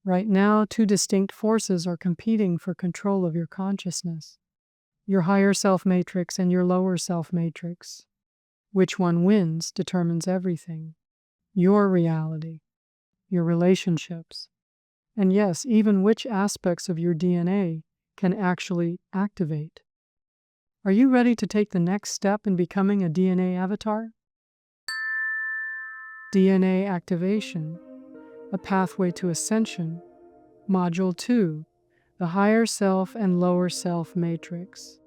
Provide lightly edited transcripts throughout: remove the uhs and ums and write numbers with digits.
Right now, two distinct forces are competing for control of your consciousness: your higher self matrix and your lower self matrix. Which one wins determines everything: your reality, your relationships, and yes, even which aspects of your DNA can actually activate. Are you ready to take the next step in becoming a DNA avatar? DNA Activation, a Pathway to Ascension, Module 2, the Higher Self and Lower Self Matrix.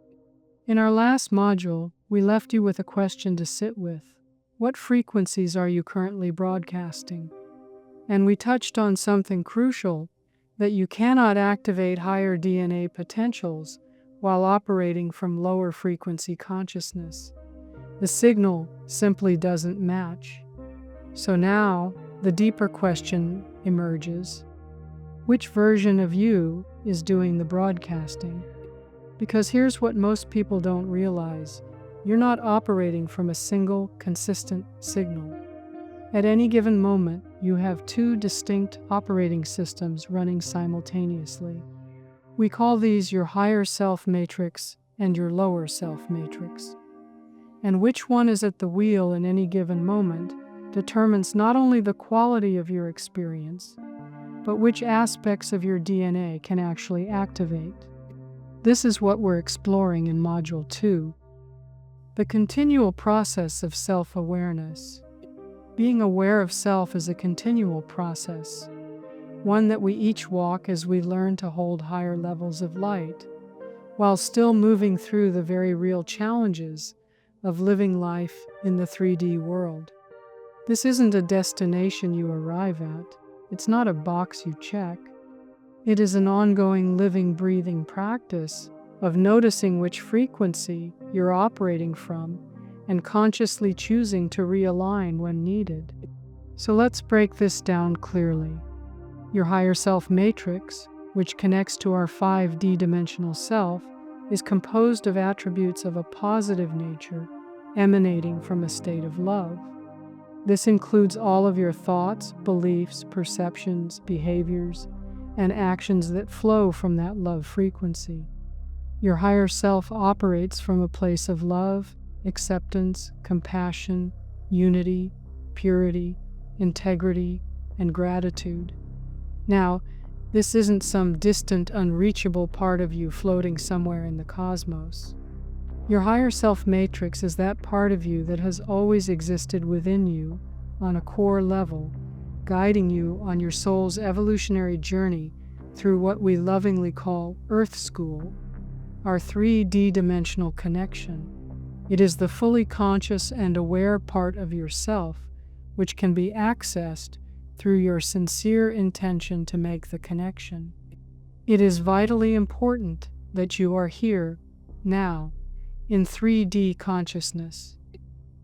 In our last module, we left you with a question to sit with. What frequencies are you currently broadcasting? And we touched on something crucial, that you cannot activate higher DNA potentials while operating from lower frequency consciousness. The signal simply doesn't match. So now, the deeper question emerges: which version of you is doing the broadcasting? Because here's what most people don't realize: you're not operating from a single, consistent signal. At any given moment, you have two distinct operating systems running simultaneously. We call these your higher self matrix and your lower self matrix. And which one is at the wheel in any given moment determines not only the quality of your experience, but which aspects of your DNA can actually activate. This is what we're exploring in Module 2, the continual process of self-awareness. Being aware of self is a continual process, one that we each walk as we learn to hold higher levels of light, while still moving through the very real challenges of living life in the 3D world. This isn't a destination you arrive at. It's not a box you check. It is an ongoing, living, breathing practice of noticing which frequency you're operating from and consciously choosing to realign when needed. So let's break this down clearly. Your higher self matrix, which connects to our 5D dimensional self, is composed of attributes of a positive nature emanating from a state of love. This includes all of your thoughts, beliefs, perceptions, behaviors, and actions that flow from that love frequency. Your higher self operates from a place of love, acceptance, compassion, unity, purity, integrity, and gratitude. Now, this isn't some distant, unreachable part of you floating somewhere in the cosmos. Your higher self matrix is that part of you that has always existed within you on a core level, guiding you on your soul's evolutionary journey through what we lovingly call Earth School, our 3D dimensional connection. It is the fully conscious and aware part of yourself which can be accessed through your sincere intention to make the connection. It is vitally important that you are here, now, in 3D consciousness.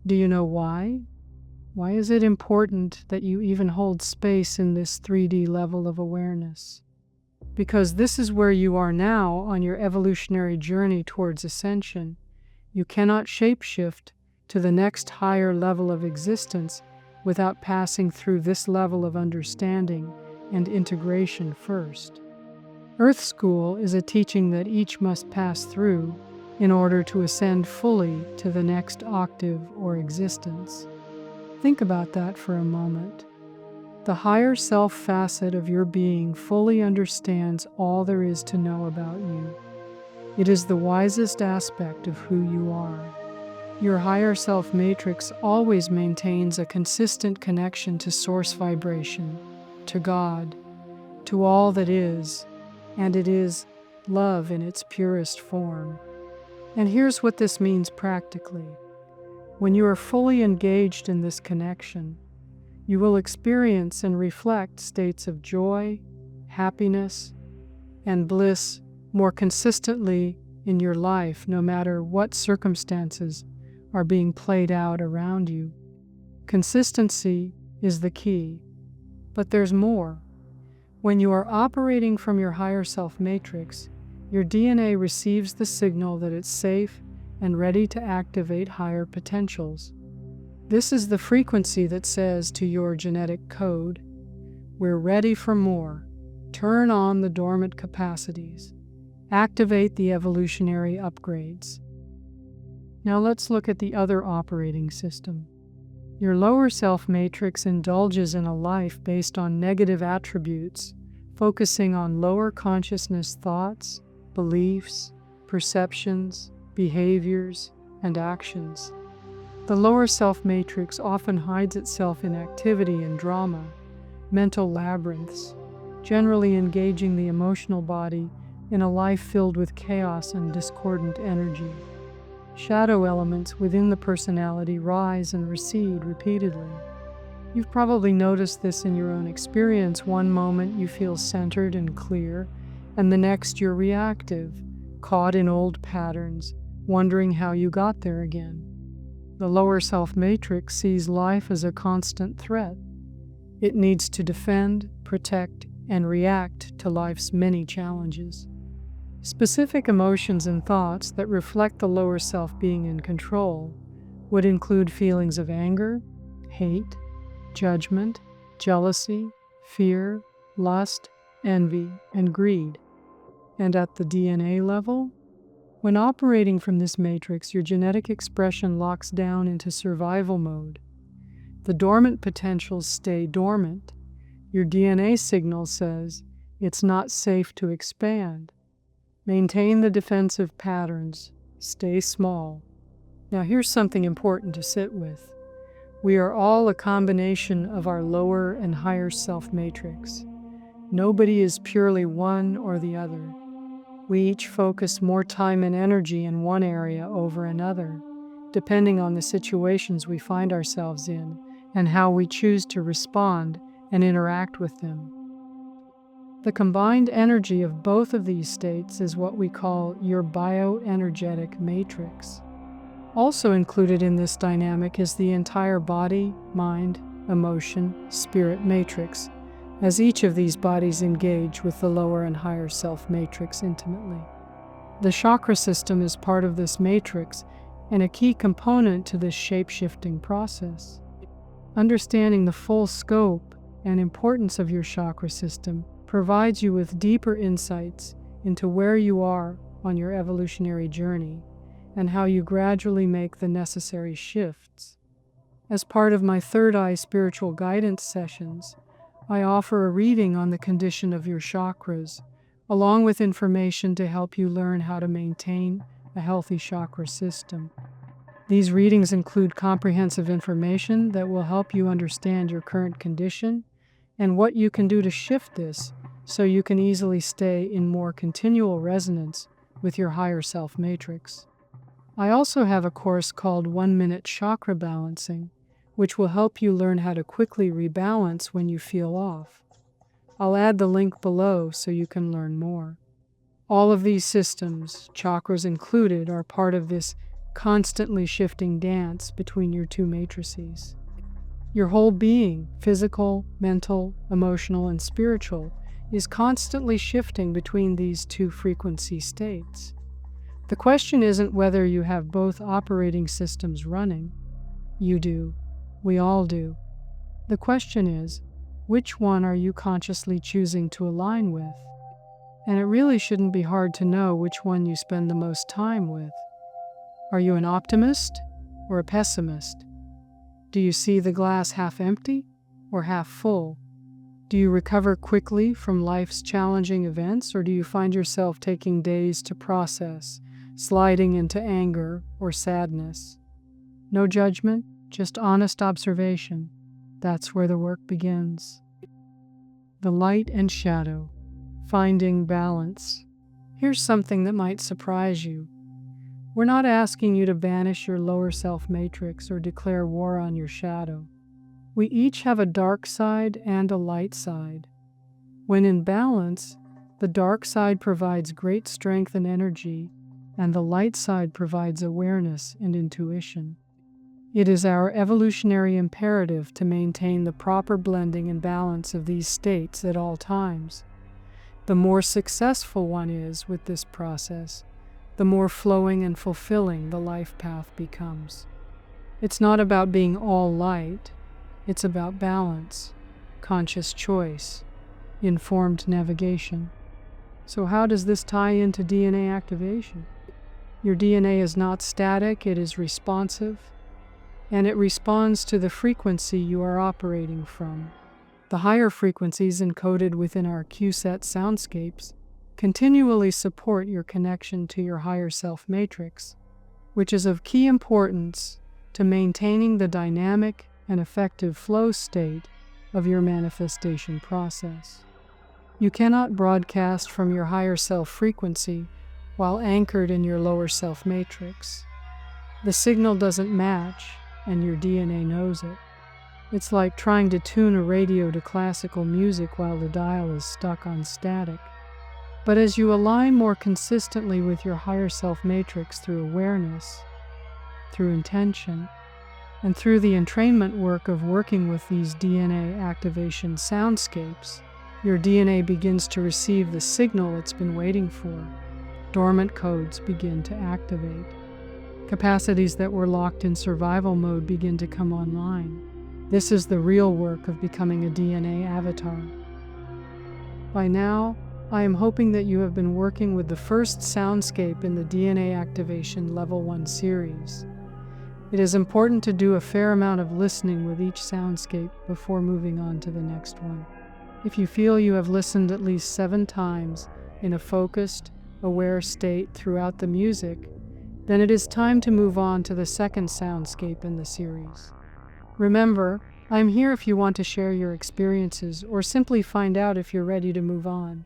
Do you know why? Why is it important that you even hold space in this 3D level of awareness? Because this is where you are now on your evolutionary journey towards ascension. You cannot shapeshift to the next higher level of existence without passing through this level of understanding and integration first. Earth School is a teaching that each must pass through in order to ascend fully to the next octave or existence. Think about that for a moment. The higher self facet of your being fully understands all there is to know about you. It is the wisest aspect of who you are. Your higher self matrix always maintains a consistent connection to source vibration, to God, to all that is, and it is love in its purest form. And here's what this means practically. When you are fully engaged in this connection, you will experience and reflect states of joy, happiness, and bliss more consistently in your life, no matter what circumstances are being played out around you. Consistency is the key, but there's more. When you are operating from your higher self matrix, your DNA receives the signal that it's safe and ready to activate higher potentials. This is the frequency that says to your genetic code, "We're ready for more. Turn on the dormant capacities. Activate the evolutionary upgrades. Now let's look at the other operating system. Your lower self matrix indulges in a life based on negative attributes, focusing on lower consciousness thoughts, beliefs, perceptions, behaviors, and actions. The lower self matrix often hides itself in activity and drama, mental labyrinths, generally engaging the emotional body in a life filled with chaos and discordant energy. Shadow elements within the personality rise and recede repeatedly. You've probably noticed this in your own experience. One moment you feel centered and clear, and the next you're reactive, caught in old patterns, wondering how you got there again. The lower self matrix sees life as a constant threat. It needs to defend, protect, and react to life's many challenges. Specific emotions and thoughts that reflect the lower self being in control would include feelings of anger, hate, judgment, jealousy, fear, lust, envy, and greed. And at the DNA level, when operating from this matrix, your genetic expression locks down into survival mode. The dormant potentials stay dormant. Your DNA signal says it's not safe to expand. Maintain the defensive patterns. Stay small. Now here's something important to sit with. We are all a combination of our lower and higher self matrix. Nobody is purely one or the other. We each focus more time and energy in one area over another, depending on the situations we find ourselves in and how we choose to respond and interact with them. The combined energy of both of these states is what we call your bioenergetic matrix. Also included in this dynamic is the entire body, mind, emotion, spirit matrix, as each of these bodies engage with the lower and higher self matrix intimately. The chakra system is part of this matrix and a key component to this shape-shifting process. Understanding the full scope and importance of your chakra system provides you with deeper insights into where you are on your evolutionary journey and how you gradually make the necessary shifts. As part of my Third Eye spiritual guidance sessions, I offer a reading on the condition of your chakras, along with information to help you learn how to maintain a healthy chakra system. These readings include comprehensive information that will help you understand your current condition and what you can do to shift this so you can easily stay in more continual resonance with your higher self matrix. I also have a course called 1-Minute Chakra Balancing, which will help you learn how to quickly rebalance when you feel off. I'll add the link below so you can learn more. All of these systems, chakras included, are part of this constantly shifting dance between your two matrices. Your whole being, physical, mental, emotional, and spiritual, is constantly shifting between these two frequency states. The question isn't whether you have both operating systems running. You do. We all do. The question is, which one are you consciously choosing to align with? And it really shouldn't be hard to know which one you spend the most time with. Are you an optimist or a pessimist? Do you see the glass half empty or half full? Do you recover quickly from life's challenging events, or do you find yourself taking days to process, sliding into anger or sadness? No judgment, just honest observation. That's where the work begins. The light and shadow, finding balance. Here's something that might surprise you. We're not asking you to banish your lower self matrix or declare war on your shadow. We each have a dark side and a light side. When in balance, the dark side provides great strength and energy, and the light side provides awareness and intuition. It is our evolutionary imperative to maintain the proper blending and balance of these states at all times. The more successful one is with this process, the more flowing and fulfilling the life path becomes. It's not about being all light, it's about balance, conscious choice, informed navigation. So how does this tie into DNA activation? Your DNA is not static, it is responsive, and it responds to the frequency you are operating from. The higher frequencies encoded within our QSET soundscapes continually support your connection to your higher self matrix, which is of key importance to maintaining the dynamic and effective flow state of your manifestation process. You cannot broadcast from your higher self frequency while anchored in your lower self matrix. The signal doesn't match, and your DNA knows it. It's like trying to tune a radio to classical music while the dial is stuck on static. But as you align more consistently with your higher self matrix through awareness, through intention, and through the entrainment work of working with these DNA activation soundscapes, your DNA begins to receive the signal it's been waiting for. Dormant codes begin to activate. Capacities that were locked in survival mode begin to come online. This is the real work of becoming a DNA avatar. By now, I am hoping that you have been working with the first soundscape in the DNA Activation Level 1 series. It is important to do a fair amount of listening with each soundscape before moving on to the next one. If you feel you have listened at least 7 times in a focused, aware state throughout the music, then it is time to move on to the second soundscape in the series. Remember, I'm here if you want to share your experiences or simply find out if you're ready to move on.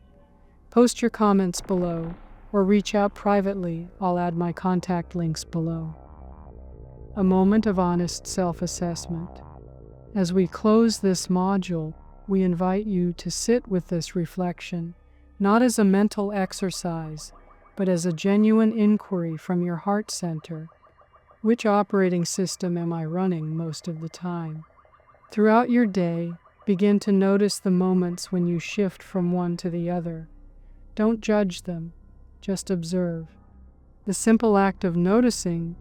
Post your comments below or reach out privately. I'll add my contact links below. A moment of honest self-assessment. As we close this module, we invite you to sit with this reflection, not as a mental exercise, but as a genuine inquiry from your heart center. Which operating system am I running most of the time? Throughout your day, begin to notice the moments when you shift from one to the other. Don't judge them, just observe. The simple act of noticing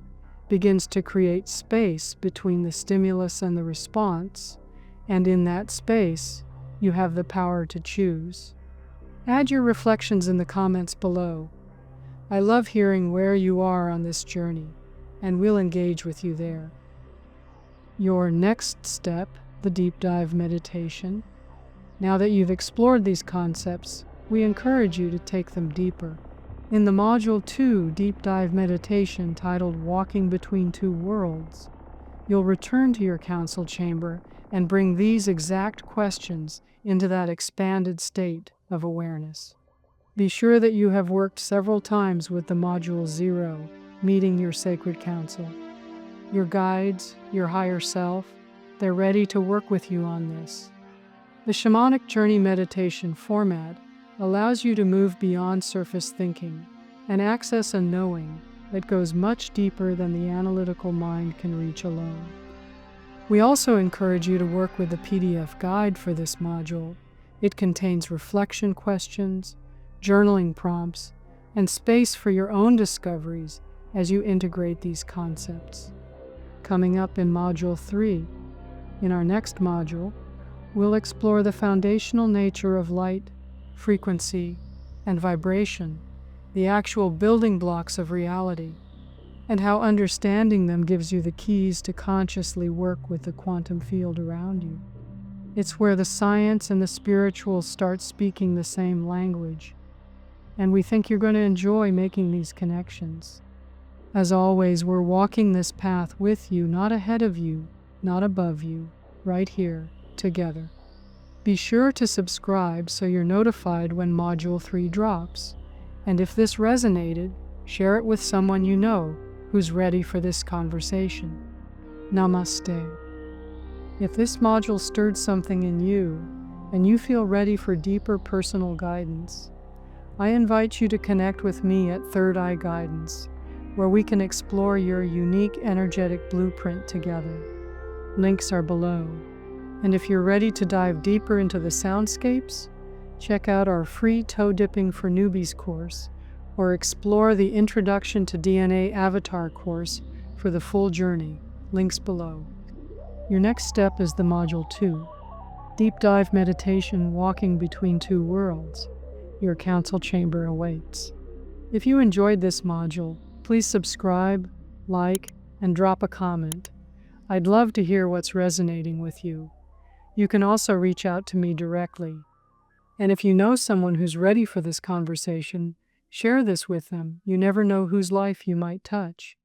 begins to create space between the stimulus and the response, and in that space, you have the power to choose. Add your reflections in the comments below. I love hearing where you are on this journey, and we'll engage with you there. Your next step, the deep dive meditation. Now that you've explored these concepts, we encourage you to take them deeper. In the Module 2 Deep Dive Meditation titled Walking Between Two Worlds, you'll return to your council chamber and bring these exact questions into that expanded state of awareness. Be sure that you have worked several times with the Module 0, Meeting Your Sacred Council. Your guides, your higher self, they're ready to work with you on this. The Shamanic Journey Meditation format allows you to move beyond surface thinking and access a knowing that goes much deeper than the analytical mind can reach alone. We also encourage you to work with the PDF guide for this module. It contains reflection questions, journaling prompts, and space for your own discoveries as you integrate these concepts. Coming up in Module 3, in our next module, we'll explore the foundational nature of light, frequency, and vibration, the actual building blocks of reality, and how understanding them gives you the keys to consciously work with the quantum field around you. It's where the science and the spiritual start speaking the same language, and we think you're going to enjoy making these connections. As always, we're walking this path with you, not ahead of you, not above you, right here, together. Be sure to subscribe so you're notified when Module 3 drops. And if this resonated, share it with someone you know who's ready for this conversation. Namaste. If this module stirred something in you, and you feel ready for deeper personal guidance, I invite you to connect with me at Third Eye Guidance, where we can explore your unique energetic blueprint together. Links are below. And if you're ready to dive deeper into the soundscapes, check out our free Toe Dipping for Newbies course, or explore the Introduction to DNAvatar course for the full journey. Links below. Your next step is the Module 2, deep dive meditation walking between two worlds. Your council chamber awaits. If you enjoyed this module, please subscribe, like, and drop a comment. I'd love to hear what's resonating with you. You can also reach out to me directly. And if you know someone who's ready for this conversation, share this with them. You never know whose life you might touch.